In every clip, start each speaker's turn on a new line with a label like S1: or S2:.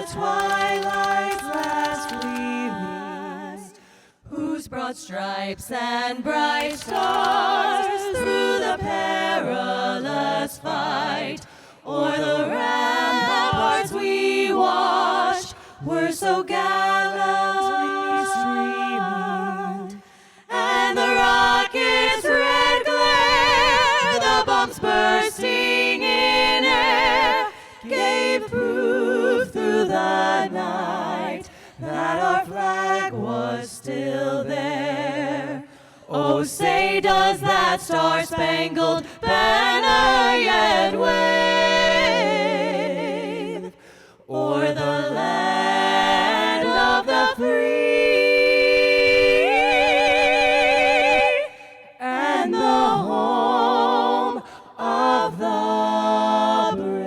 S1: the twilight's last gleaming, whose broad stripes and bright stars through the perilous fight o'er the ramparts we watched were so gallantly streaming, and the rocket's red glare, the bombs bursting in air, gave proof through the night that our flag was still there. Oh, say, does that star-spangled banner yet wave o'er the land of the free and the home of the brave?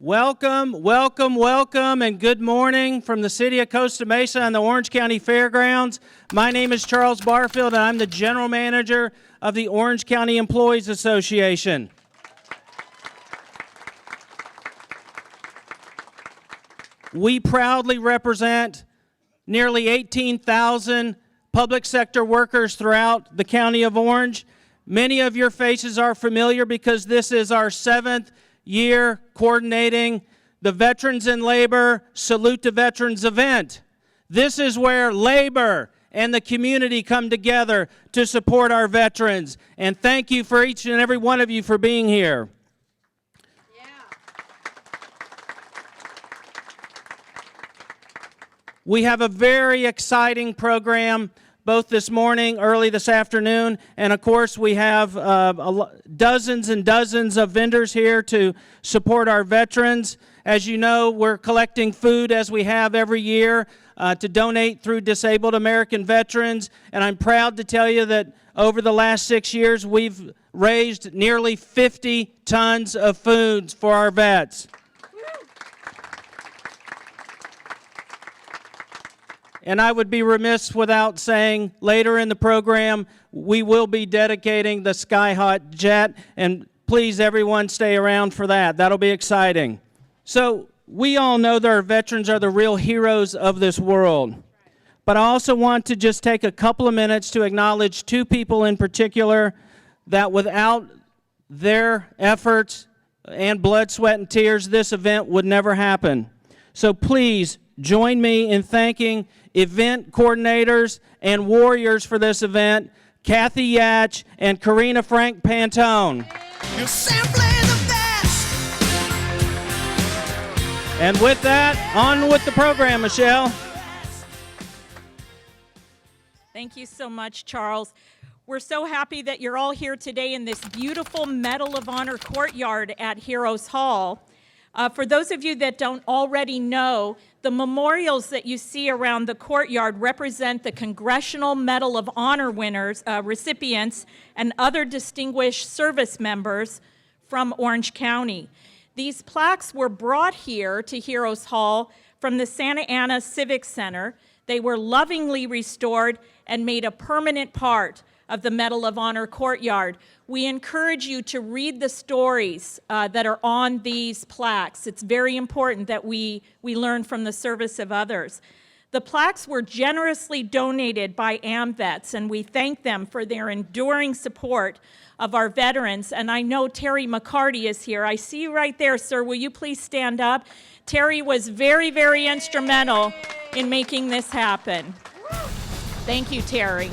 S2: Welcome, welcome, welcome, and good morning from the city of Costa Mesa and the Orange County Fairgrounds. My name is Charles Barfield, and I'm the General Manager of the Orange County Employees Association. We proudly represent nearly 18,000 public sector workers throughout the county of Orange. Many of your faces are familiar because this is our 7th year coordinating the Veterans in Labor Salute to Veterans event. This is where labor and the community come together to support our veterans. And thank you for each and every one of you for being here. We have a very exciting program both this morning, early this afternoon, and of course we have dozens and dozens of vendors here to support our veterans. As you know, we're collecting food as we have every year to donate through Disabled American Veterans, and I'm proud to tell you that over the last 6 years we've raised nearly 50 tons of food for our vets. And I would be remiss without saying later in the program we will be dedicating the Skyhawk jet, and please everyone stay around for that. That'll be exciting. So we all know that our veterans are the real heroes of this world. But I also want to just take a couple of minutes to acknowledge two people in particular that without their efforts and blood, sweat, and tears, this event would never happen. So please join me in thanking event coordinators and warriors for this event, Kathy Yatch and Katrina Frank Pantone.
S3: You're simply the best.
S2: And with that, on with the program, Michelle.
S4: Thank you so much, Charles. We're so happy that you're all here today in this beautiful Medal of Honor courtyard at Heroes Hall. For those of you that don't already know, the memorials that you see around the courtyard represent the Congressional Medal of Honor winners, recipients, and other distinguished service members from Orange County. These plaques were brought here to Heroes Hall from the Santa Ana Civic Center. They were lovingly restored and made a permanent part of the Medal of Honor courtyard. We encourage you to read the stories that are on these plaques. It's very important that we learn from the service of others. The plaques were generously donated by AMVETS, and we thank them for their enduring support of our veterans. And I know Terry Mccarty is here. I see you right there, sir. Will you please stand up? Terry was very, very instrumental in making this happen. Thank you, Terry.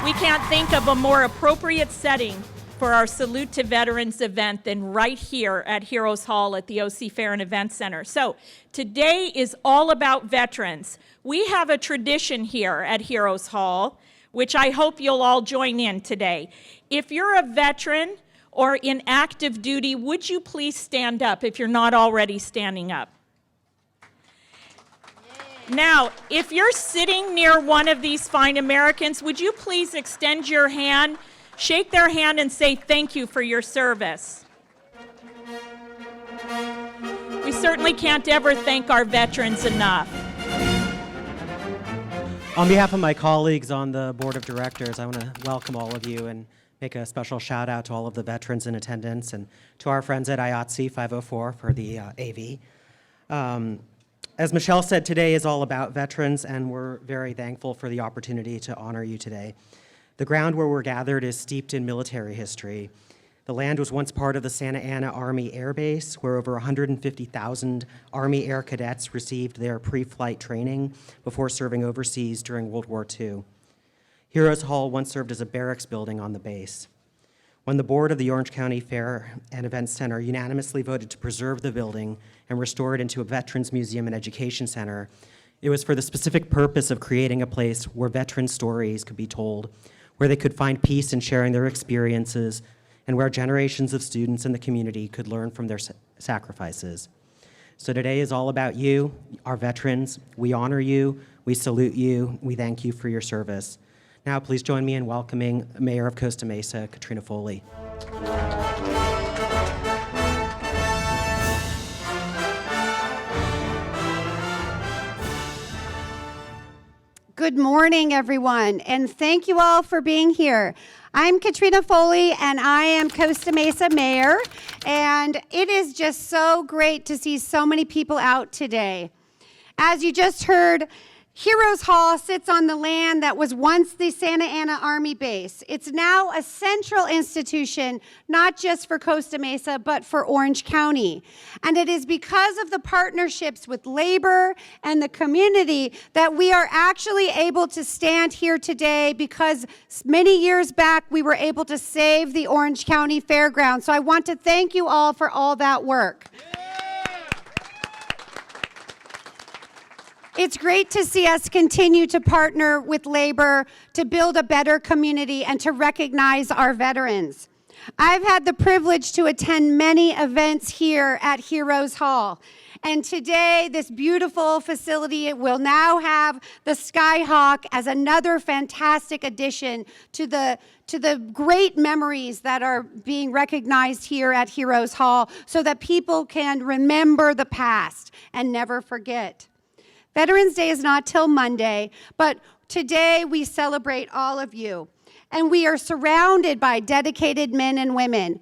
S4: We can't think of a more appropriate setting for our Salute to Veterans event than right here at Heroes Hall at the OC Fair and Event Center. So today is all about veterans. We have a tradition here at Heroes Hall, which I hope you'll all join in today. If you're a veteran or in active duty, would you please stand up if you're not already standing up? Now, if you're sitting near one of these fine Americans, would you please extend your hand, shake their hand, and say thank you for your service? We certainly can't ever thank our veterans enough.
S5: On behalf of my colleagues on the board of directors, I want to welcome all of you and make a special shout out to all of the veterans in attendance and to our friends at IATSE 504 for the AV. As Michelle said, today is all about veterans, and we're very thankful for the opportunity to honor you today. The ground where we're gathered is steeped in military history. The land was once part of the Santa Ana Army Air Base, where over 150,000 Army Air Cadets received their pre-flight training before serving overseas during World War II. Heroes Hall once served as a barracks building on the base. When the board of the Orange County Fair and Events Center unanimously voted to preserve the building and restore it into a Veterans Museum and Education Center, it was for the specific purpose of creating a place where veteran stories could be told, where they could find peace in sharing their experiences, and where generations of students in the community could learn from their sacrifices. So today is all about you, our veterans. We honor you, we salute you, we thank you for your service. Now, please join me in welcoming Mayor of Costa Mesa, Katrina Foley.
S6: Good morning, everyone, and thank you all for being here. I'm Katrina Foley, and I am Costa Mesa Mayor, and it is just so great to see so many people out today. As you just heard, Heroes Hall sits on the land that was once the Santa Ana Army Base. It's now a central institution, not just for Costa Mesa, but for Orange County. And it is because of the partnerships with labor and the community that we are actually able to stand here today, because many years back we were able to save the Orange County Fairgrounds. So I want to thank you all for all that work. It's great to see us continue to partner with labor to build a better community and to recognize our veterans. I've had the privilege to attend many events here at Heroes Hall. And today, this beautiful facility will now have the Skyhawk as another fantastic addition to the great memories that are being recognized here at Heroes Hall, so that people can remember the past and never forget. Veterans Day is not till Monday, but today we celebrate all of you. And we are surrounded by dedicated men and women.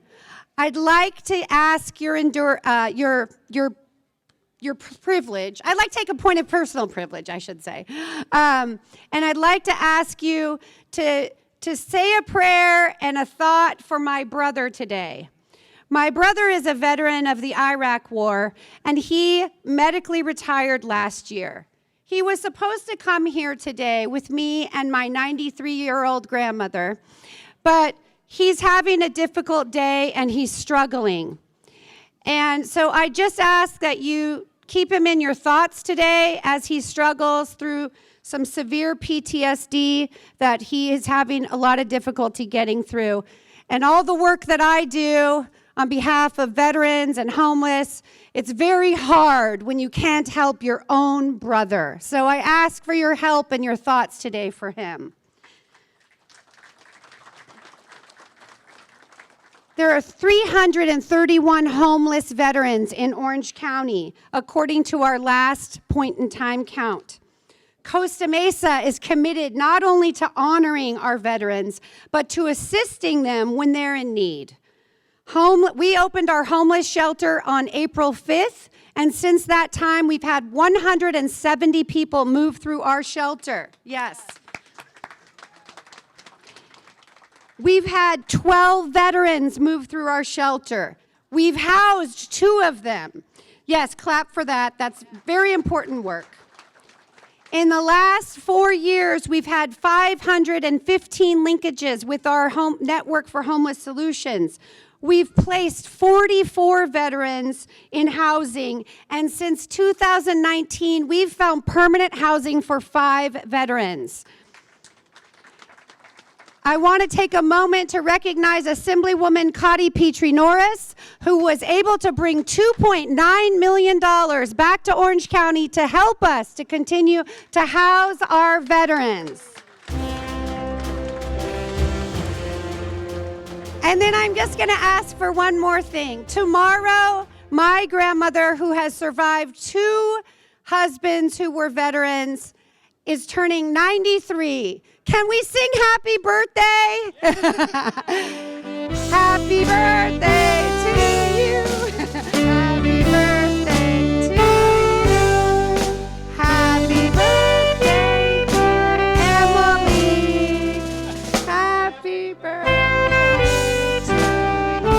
S6: I'd like to ask your privilege. I'd like to take a point of personal privilege, I should say. And I'd like to ask you to say a prayer and a thought for my brother today. My brother is a veteran of the Iraq War, and he medically retired last year. He was supposed to come here today with me and my 93-year-old grandmother, but he's having a difficult day and he's struggling. And so I just ask that you keep him in your thoughts today as he struggles through some severe PTSD that he is having a lot of difficulty getting through. And all the work that I do on behalf of veterans and homeless, it's very hard when you can't help your own brother. So I ask for your help and your thoughts today for him. There are 331 homeless veterans in Orange County, according to our last point-in-time count. Costa Mesa is committed not only to honoring our veterans, but to assisting them when they're in need. We opened our homeless shelter on April 5th, and since that time, we've had 170 people move through our shelter. Yes. We've had 12 veterans move through our shelter. We've housed 2 of them. Yes, clap for that. That's very important work. In the last 4 years, we've had 515 linkages with our network for homeless solutions. We've placed 44 veterans in housing, and since 2019, we've found permanent housing for 5 veterans. I want to take a moment to recognize Assemblywoman Cotty Petrie-Norris, who was able to bring $2.9 million back to Orange County to help us to continue to house our veterans. And then I'm just going to ask for one more thing. Tomorrow, my grandmother, who has survived 2 husbands who were veterans, is turning 93. Can we sing happy birthday? Happy birthday to you. Happy birthday to you. Happy birthday, dear Emily. Happy birthday to you.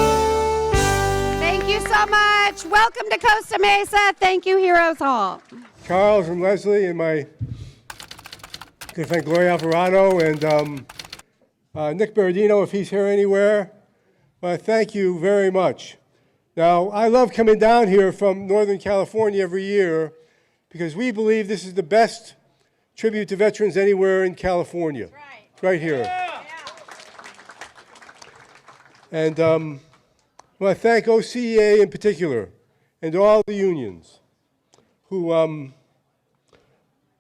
S6: Thank you so much. Welcome to Costa Mesa. Thank you, Heroes Hall.
S7: Charles and Leslie and my good friend Gloria Alvarado and Nick Berardino, if he's here anywhere. Well, thank you very much. Now, I love coming down here from Northern California every year because we believe this is the best tribute to veterans anywhere in California. Right here. Yeah. And I want to thank OCEA in particular and all the unions who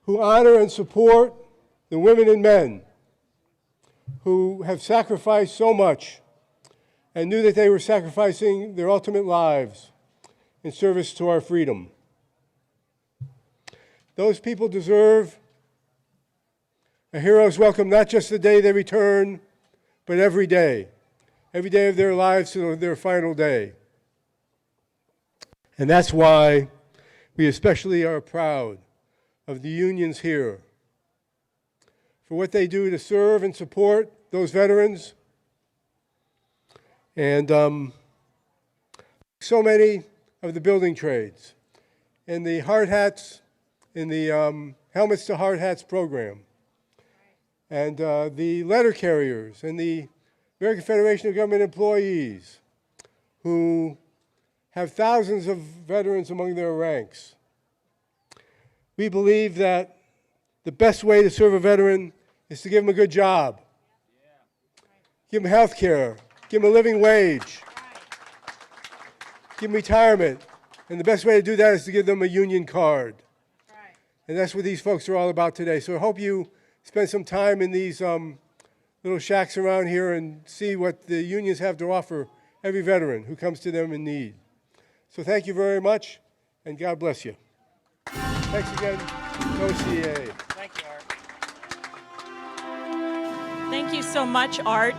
S7: honor and support the women and men who have sacrificed so much and knew that they were sacrificing their ultimate lives in service to our freedom. Those people deserve a hero's welcome, not just the day they return, but every day of their lives to their final day. And that's why we especially are proud of the unions here for what they do to serve and support those veterans. And so many of the building trades and the hard hats in the Helmets to Hard Hats program and the letter carriers and the American Federation of Government Employees who have thousands of veterans among their ranks. We believe that the best way to serve a veteran is to give him a good job, give him health care, give him a living wage, give him retirement. And the best way to do that is to give them a union card. And that's what these folks are all about today. So I hope you spend some time in these little shacks around here and see what the unions have to offer every veteran who comes to them in need. So thank you very much, and God bless you. Thanks again, OCA.
S2: Thank you, Art.
S4: Thank you so much, Art.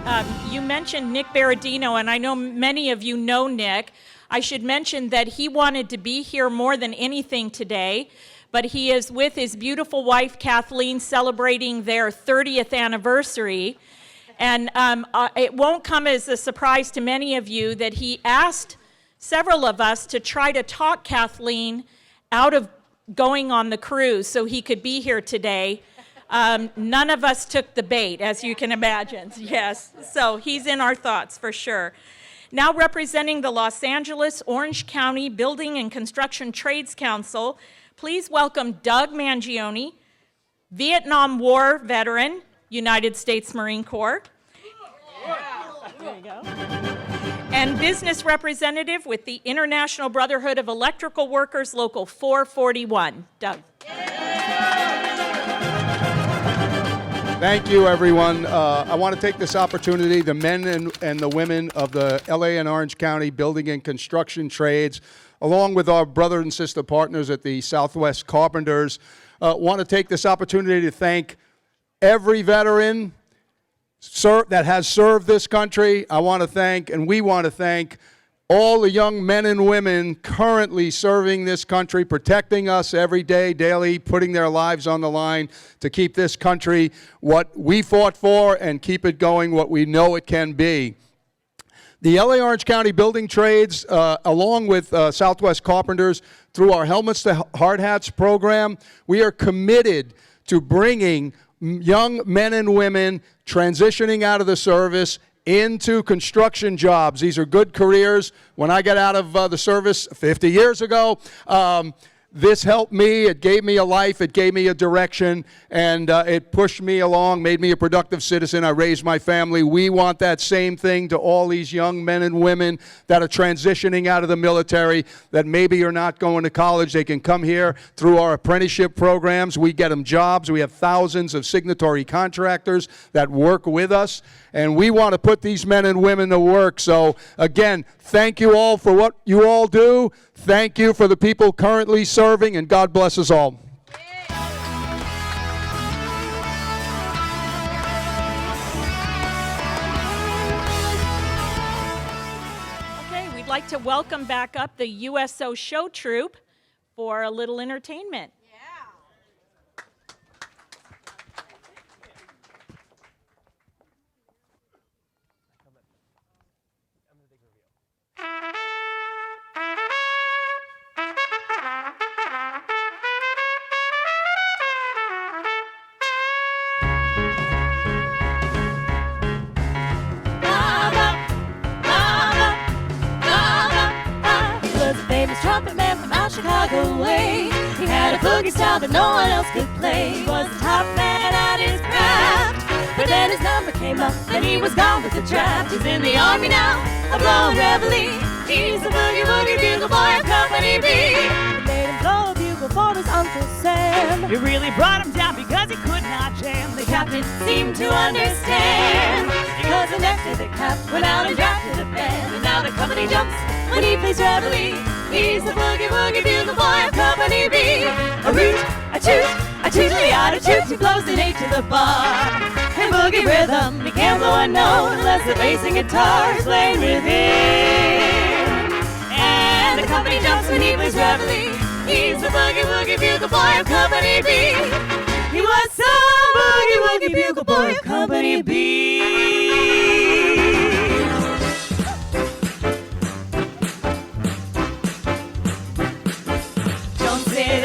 S4: You mentioned Nick Berardino, and I know many of you know Nick. I should mention that he wanted to be here more than anything today, but he is with his beautiful wife, Kathleen, celebrating their 30th anniversary. And it won't come as a surprise to many of you that he asked several of us to try to talk Kathleen out of going on the cruise so he could be here today. None of us took the bait, as you can imagine. Yes, so he's in our thoughts for sure. Now representing the Los Angeles Orange County Building and Construction Trades Council, please welcome Doug Mangione, Vietnam War veteran, United States Marine Corps. There you go. And business representative with the International Brotherhood of Electrical Workers, Local 441. Doug.
S8: Thank you, everyone. I want to take this opportunity, the men and the women of the LA and Orange County Building and Construction Trades, along with our brother and sister partners at the Southwest Carpenters, want to take this opportunity to thank every veteran that has served this country. I want to thank, and we want to thank, all the young men and women currently serving this country, protecting us every day, daily, putting their lives on the line to keep this country what we fought for and keep it going what we know it can be. The LA Orange County Building Trades, along with Southwest Carpenters, through our Helmets to Hard Hats program, we are committed to bringing young men and women transitioning out of the service into construction jobs. These are good careers. When I got out of the service 50 years ago, this helped me. It gave me a life. It gave me a direction, and it pushed me along, made me a productive citizen. I raised my family. We want that same thing to all these young men and women that are transitioning out of the military, that maybe are not going to college. They can come here through our apprenticeship programs. We get them jobs. We have thousands of signatory contractors that work with us, and we want to put these men and women to work. So, again, thank you all for what you all do. Thank you for the people currently serving, and God bless us all.
S4: like to welcome back up the USO Show Troupe for a little entertainment.
S1: Trumpet man from out Chicago way. He had a boogie style that no one else could play. He was the top man at his craft. But then his number came up and he was gone with the draft. He's in the army now, a blowing reveille. He's the boogie woogie bugle boy of Company B. He made him blow a bugle for his Uncle Sam.
S9: It really brought him down because he could not jam.
S1: The captain seemed to understand, because the next day the cap went out and drafted a band. And now the company jumps when he plays reveille. He's the boogie woogie bugle boy of Company B. A root, a toot, a toot. He blows an 8 to the bar. In boogie rhythm, he can't blow a note unless the bass and guitar is playing with him. And the company jumps when he plays reveille. He's the boogie woogie bugle boy of Company B. He was the boogie woogie bugle boy of Company B.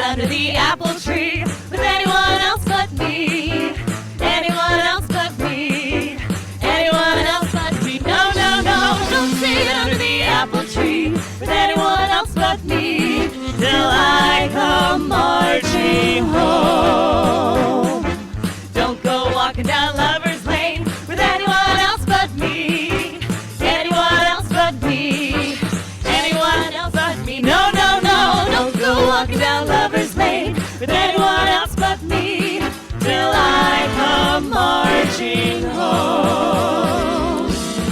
S1: Under the apple tree with anyone else but me. Anyone else but me. Anyone else but me. No, no, no, don't sit under the apple tree with anyone else but me till I come marching home. Don't go walking down Lover's Lane with anyone else but me. Anyone else but me. Anyone else but me. No, no, no, don't go walking down Lover's Lane with anyone else but me till I come marching home.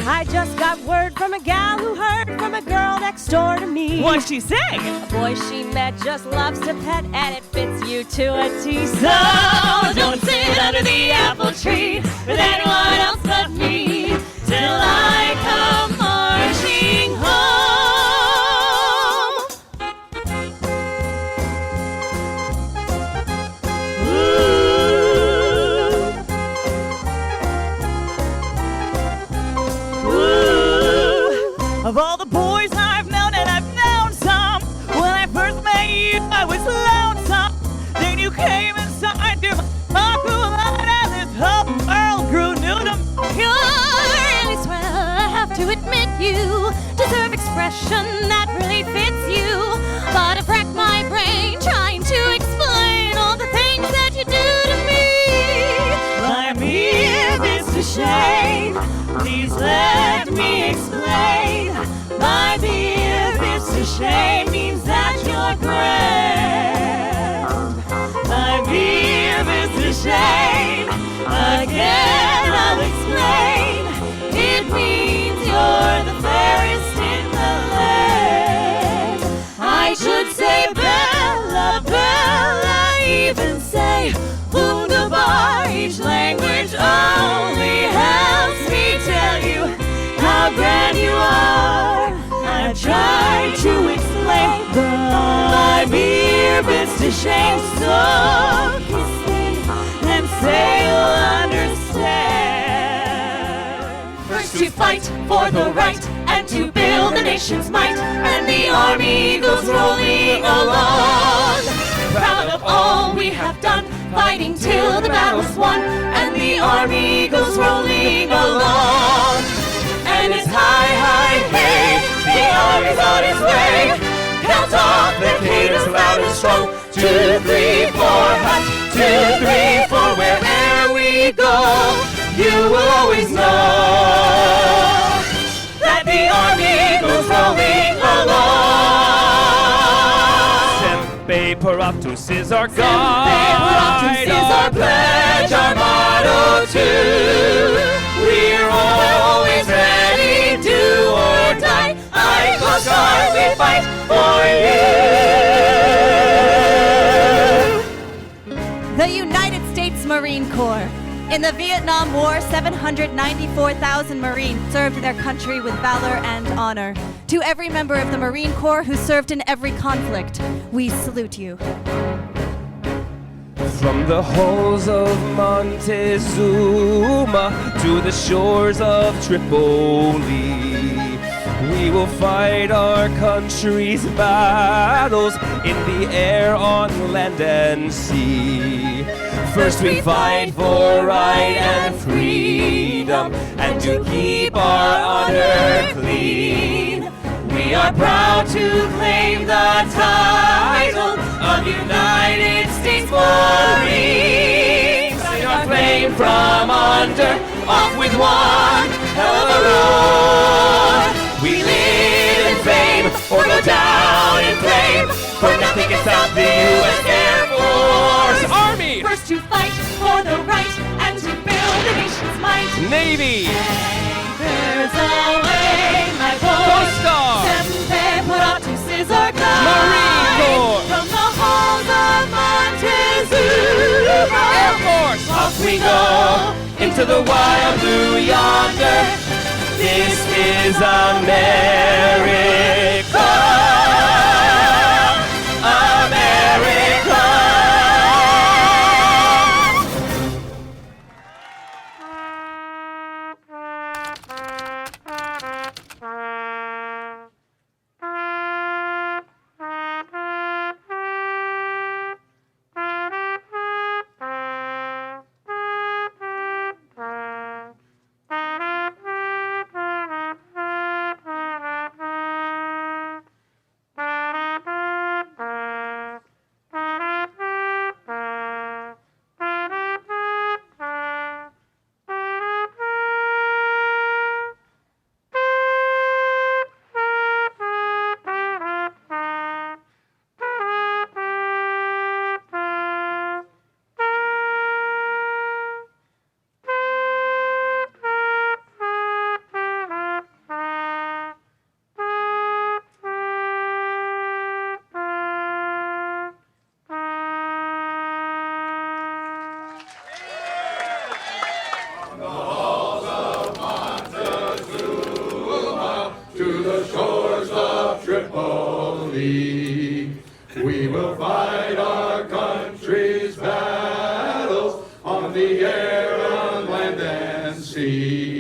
S9: I just got word from a gal who heard from a girl next door to me.
S1: What'd she say?
S9: A boy she met just loves to pet and it fits you to a T.
S1: So don't sit under the apple tree with anyone else but me till I come marching home.
S9: Of all the boys I've known, and I've known some, when I first met you, I was lonesome. Then you came inside to my cool heart, and this whole world grew new to me.
S1: You're really swell, I have to admit you deserve expression that really fits you. But I've racked my brain trying to explain all the things that you do to me.
S9: I'm here, Mr. Shane, please let me explain. My dear Mr. Shane means that you're grand. My dear Mr. Shane, again I'll explain. It means you're the fairest in the land.
S1: I should say Bella, Bella, even say wunderbar. Each language only helps me tell you how grand you are. I've tried to explain, my dear Mr. Shane, so kiss me and say you'll understand. First to fight for the right and to build a nation's might, and the army goes rolling along. Proud of all we have done, fighting till the battle's won, and the army goes rolling along. And it's high, high, hey, the army's on its way. Count off the cadence loud and strong. 2, 3, 4, hut. 2, 3, 4, wherever we go, you will always know that the army goes rolling along.
S9: Semper Paraptus is our
S1: Semper Paraptus is our pledge, our motto too. We're always ready, do or die. I Coast Guard, we fight for you.
S10: The United States Marine Corps. In the Vietnam War, 794,000 Marines served their country with valor and honor. To every member of the Marine Corps who served in every conflict, we salute you.
S11: From the halls of Montezuma to the shores of Tripoli, we will fight our country's battles in the air, on land and sea. First we fight for right and freedom, and to keep our honor clean. We are proud to claim the title of United States Marines. Sing our flame from under, off with one hell of a roar. We live in fame, or go down in flame, for nothing can stop the U.S. Air Force. Army!
S1: First to fight for the right and to build the nation's might.
S11: Navy!
S1: There's away, my boy.
S11: Costa!
S1: Sempre Paratus is our guide.
S11: Marine Corps!
S1: From the halls of Montezuma.
S11: Air Force!
S1: Off we go
S11: Into the wild blue yonder. This is America. America.
S8: We will fight our country's battles on the air, on land and sea.